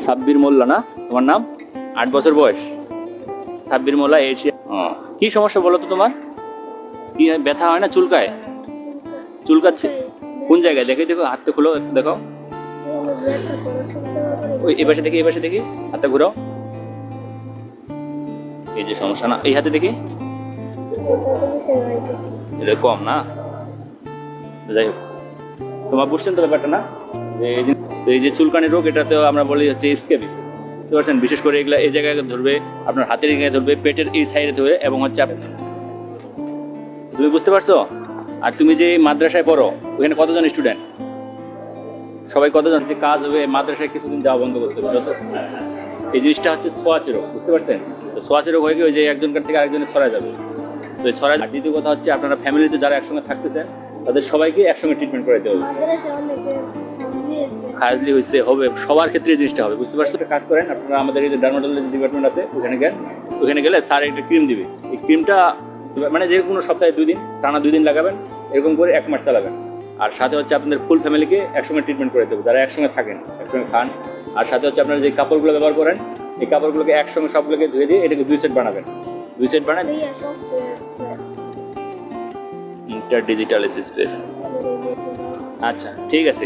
সাব্বির মোল্লা না তোমার নাম? 8 বছর বয়স। সাব্বির মোল্লা এশিয়া। কি সমস্যা বলো তো তোমার? কি ব্যথা হয় না, চুলকায়? চুলকাচ্ছে কোন জায়গায়? দেখে দেখো, হাতটা খুলো একটু দেখো। ওই এই পাশে দেখি, এই পাশে দেখি, হাতটা ঘুরাও। এই যে সমস্যা না, এই হাতে দেখি। এটা কম না? যাই হোক, তোমার বুঝছেন তো ব্যাপারটা না? এই যে চুলকানি রোগ, এটাতেও আমরা বলি হচ্ছে স্ক্যাবিস। বুঝতে পারছেন? বিশেষ করে এগুলা এই জায়গায় ধরবে, আপনার হাতের জায়গায় ধরবে, পেটের এই সাইডে ধরবে, এবং হচ্ছে তুমি বুঝতে পারছো? আর তুমি যে মাদ্রাসায় পড়ো, ওখানে কতজন স্টুডেন্ট? সবাই কতজন? যে কাজ হবে মাদ্রাসায় কিছুদিন যাওয়া বন্ধ করতে হবে। এই জিনিসটা হচ্ছে ছোঁয়াচে রোগ, বুঝতে পারছেন? তো ছোঁয়াচে রোগ হয়ে গিয়ে ওই যে একজনকার থেকে আরেকজনে ছড়ায় যাবে। তো এই ছড়ায়। আর দ্বিতীয় কথা হচ্ছে, আপনারা ফ্যামিলিতে যারা একসঙ্গে থাকতেছেন তাদের সবাইকে একসঙ্গে ট্রিটমেন্ট করে দিতে হবে। খাজলি হয়েছে হবে, সবার ক্ষেত্রে এই জিনিসটা হবে, বুঝতে পারছো? কাজ করেন আপনারা, আমাদের এই যে ডার্মাটোলজি ডিপার্টমেন্ট আছে, ওখানে গেলে স্যার একটা ক্রিম দিবে। এই ক্রিমটা মানে যে কোনো সপ্তাহে 2 দিন, টানা 2 দিন লাগাবেন, এরকম করে 1 মাস চালাবেন। আর সাথে হচ্ছে আপনাদের ফুল ফ্যামিলিকে একসঙ্গে ট্রিটমেন্ট করে দেবো, যারা একসঙ্গে থাকেন, একসঙ্গে খান। আর সাথে হচ্ছে আপনারা যে কাপড়গুলো ব্যবহার করেন, এই কাপড়গুলোকে একসঙ্গে সবগুলোকে ধুয়ে দিয়ে এটাকে 2 সেট বানাবেন। 2 সেট বানান। Inter digital space. আচ্ছা ঠিক আছে।